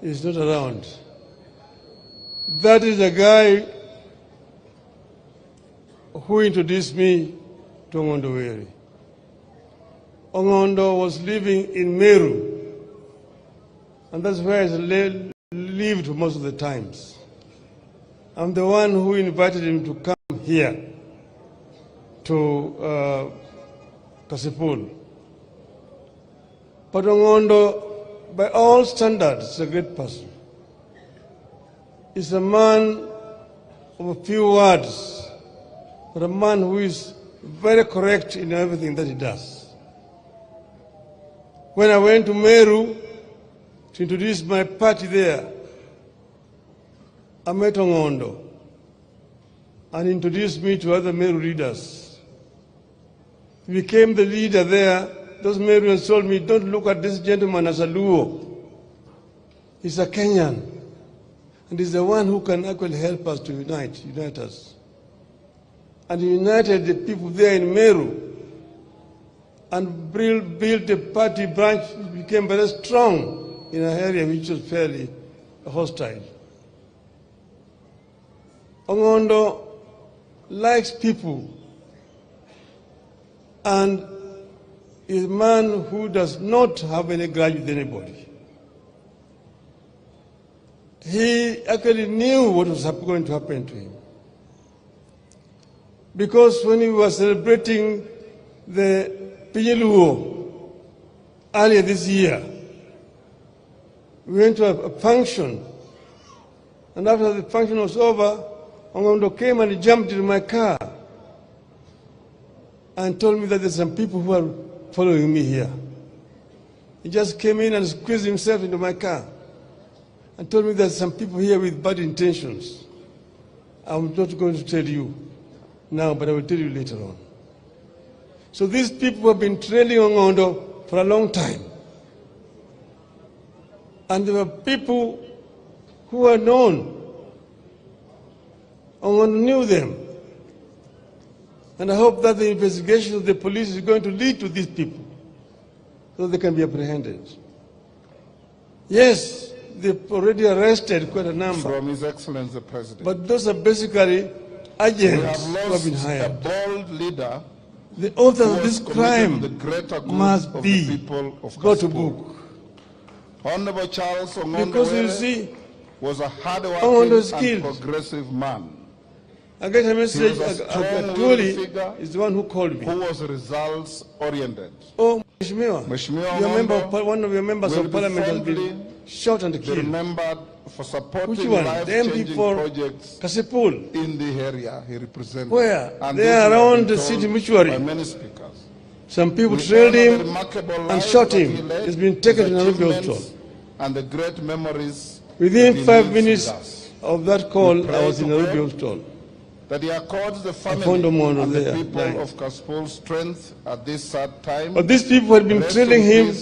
is not around. That is the guy who introduced me to Ong'ondo Were. Ong'ondo was living in Meru, and that's where I lived most of the times. I'm the one who invited him to come here to Kasipul. But Ong'ondo, by all standards, is a great person. He's a man of a few words, but a man who is very correct in everything that he does. When I went to Meru to introduce my party there, I met Ong'ondo and introduced me to other Meru leaders. He became the leader there. Those Meruans told me, don't look at this gentleman as a Luo. He's a Kenyan. And he's the one who can actually help us to unite us. And he united the people there in Meru and built a party branch which became very strong in an area which was fairly hostile. Ong'ondo likes people and is a man who does not have any grudge with anybody. He actually knew what was going to happen to him. Because when he was celebrating the Pinyeluo earlier this year, we went to a function, and after the function was over, Ong'ondo came and he jumped into my car and told me that there's some people who are following me here. He just came in and squeezed himself into my car and told me there's some people here with bad intentions. I'm not going to tell you now, but I will tell you later on. So these people have been trailing Ong'ondo for a long time. And there were people who are known. Ong'ondo knew them. And I hope that the investigation of the police is going to lead to these people so they can be apprehended. Yes, they've already arrested quite a number. From His Excellency the President. But those are basically agents who have been hired. A bold leader. The author of this crime must be brought to book. Honorable Charles Ong'ondo Because you Were see, was a hard-working and progressive man. I get a message, Atuli figure is the one who called me. Who was results-oriented. Oh, Mheshimiwa, one of your members of parliament has been shot and killed. Remembered for supporting Which one? The MP for projects Kasipul. In the area he represented. Where? And they are around the city mortuary. By many speakers. Some people trailed him and shot him. He's been taken to Nairobi Hospital. And the great memories. Within 5 minutes of that call, I was in Nairobi Hospital. That he accords the family and the people dying. of Kasipul strength at this sad time. But these people had been trailing him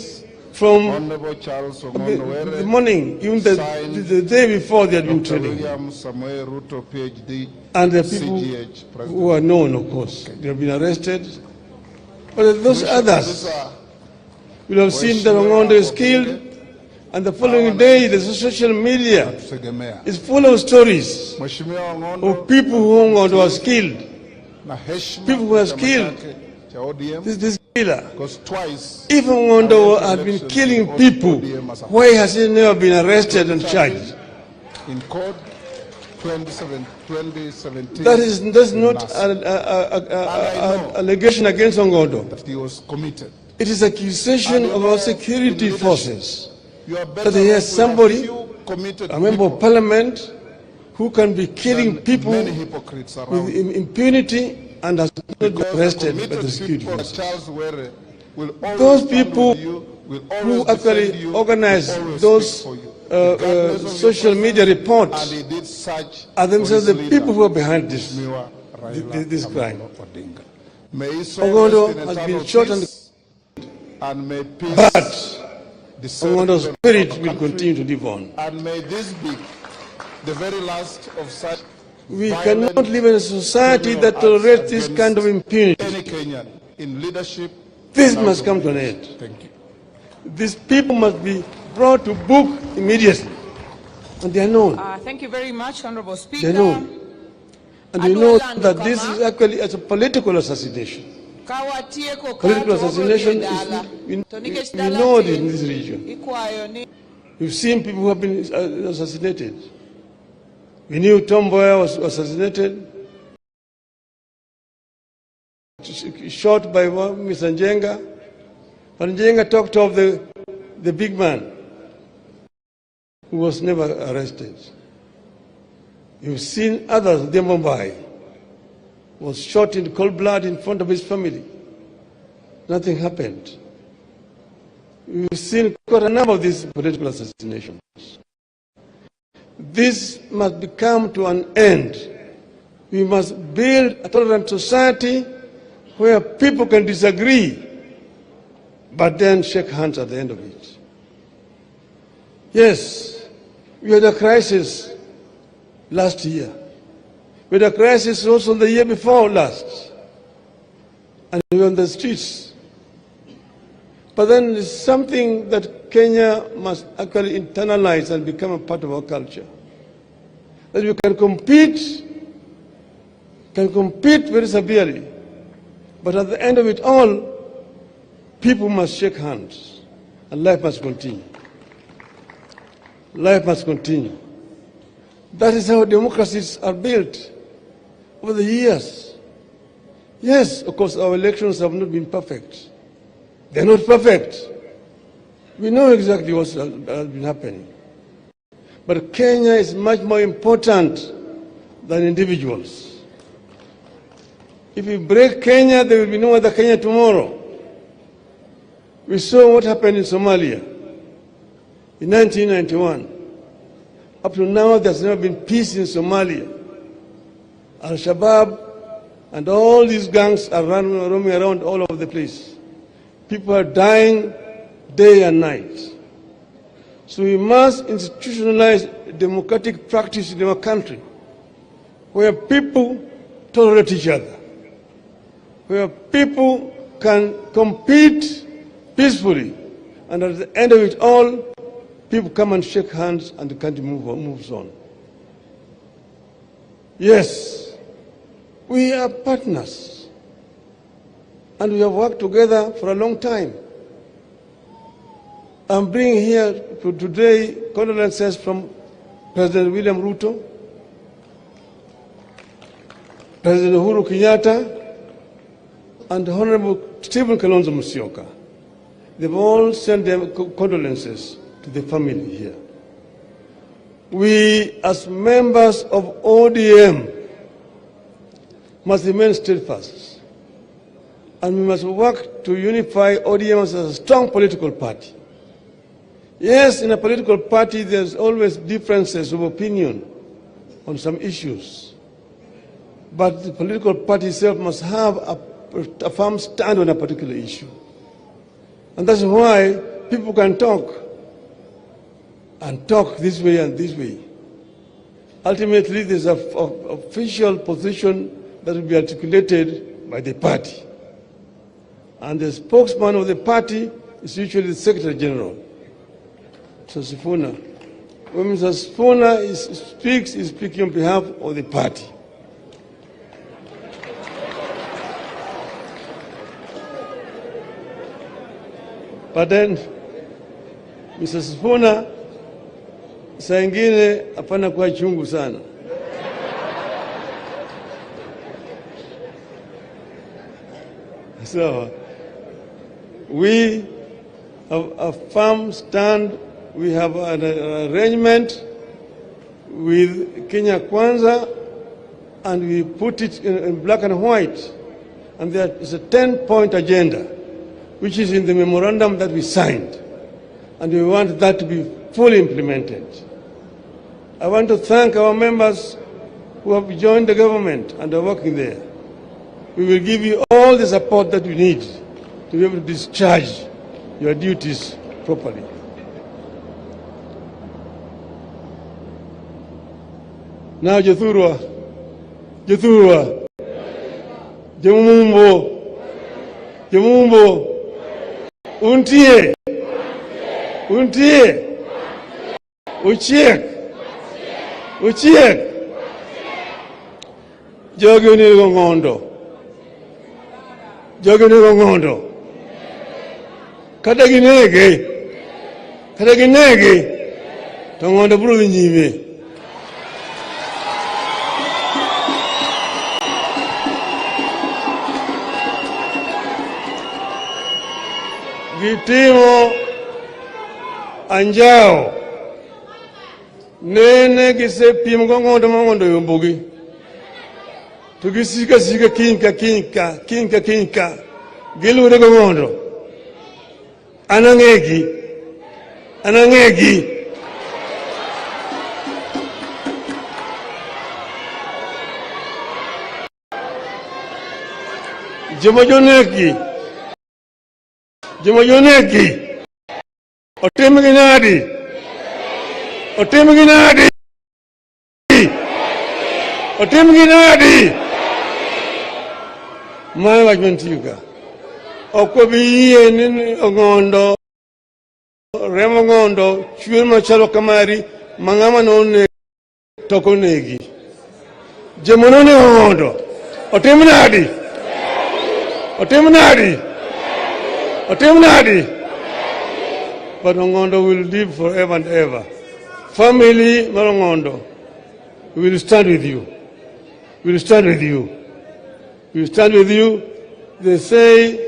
from Honorable Charles Ong'ondo Were, the morning, even the day before they had been trailing him. Samuel Ruto, PhD, and the people who are known, of course, they have been arrested. But those others will have seen that Ong'ondo is killed, and the following day the social media is full of stories of people who Ong'ondo was killed, people who was killed. This killer. Because twice, if Ong'ondo had been killing people, why has he never been arrested and charged? In court, 2017. That's not an allegation against Ong'ondo. That he was committed. It is accusation of our security forces that he has somebody, a member of parliament, who can be killing people with impunity and has not been arrested by the security forces. Those people who actually organize those social media reports are themselves the people who are behind this crime. Ong'ondo has been shot and but Ong'ondo's spirit will continue to live on. And may this be the very last of such. We cannot live in a society that tolerates this kind of impunity. Any Kenyan in leadership. This must come to an end. Thank you. These people must be brought to book immediately. And they are known. Thank you very much, Honorable Speaker. They are known. And we know that this is actually a political assassination. Political assassination is, we know it in this region. We've seen people who have been assassinated. We knew Tom Mboya was assassinated, shot by Mr. Njenga. But Njenga talked of the big man who was never arrested. You've seen others, Mumbai was shot in cold blood in front of his family. Nothing happened. We've seen quite a number of these political assassinations. This must come to an end. We must build a tolerant society where people can disagree, but then shake hands at the end of it. Yes, we had a crisis last year. We had a crisis also the year before last. And we were on the streets. But then there's something that Kenya must actually internalize and become a part of our culture. That we can compete very severely. But at the end of it all, people must shake hands and life must continue. Life must continue. That is how democracies are built over the years. Yes, of course, our elections have not been perfect. They're not perfect. We know exactly what has been happening. But Kenya is much more important than individuals. If we break Kenya, there will be no other Kenya tomorrow. We saw what happened in Somalia in 1991. Up to now, there's never been peace in Somalia. Al-Shabaab and all these gangs are roaming around all over the place. People are dying day and night. So we must institutionalize democratic practice in our country, where people tolerate each other, where people can compete peacefully, and at the end of it all, people come and shake hands and the country moves on. Yes, we are partners, and we have worked together for a long time. I'm bringing here today condolences from President William Ruto, President Uhuru Kenyatta, and Honorable Stephen Kalonzo Musyoka. They've all sent their condolences to the family here. We, as members of ODM, must remain steadfast, and we must work to unify ODM as a strong political party. Yes, in a political party, there's always differences of opinion on some issues, but the political party itself must have a firm stand on a particular issue. And that's why people can talk, and talk this way and this way. Ultimately, there's an official position that will be articulated by the party. And the spokesman of the party is usually the Secretary General, Mr. Sifuna. When Mr. Sifuna speaks, he's speaking on behalf of the party. But then, Mr. Sifuna, saa ingine hapana kuwa chungu sana. So, we have a firm stand. We have an arrangement with Kenya Kwanza, and we put it in black and white. And there is a 10-point agenda, which is in the memorandum that we signed. And we want that to be fully implemented. I want to thank our members who have joined the government and are working there. We will give you all the support that you need to be able to discharge your duties properly. Now, Jethurwa, Jemumbo, Untie, Uchiek, Uchiek. Jogi onego Ong'ondo. Jogi onego Ong'ondo. Kata ginege. To Ong'ondo biro dhi nyime. Gitimo anjao. Nene gisepimo go Ong'ondo ma Ong'ondo yombogi. To gisika kinka. Giluore go Ong'ondo. Anang'egi. Jomojonegi. Otimgi nadi. Mae wach mantie ka. Ok wabi yie ni Ong'ondo, remo Ong'ondo, chwer machalo kamari, mang'ama none toko negi. Jomonone Ong'ondo. Otim nadi. But Ong'ondo will live forever and ever. Family mar Ong'ondo, we will stand with you. They say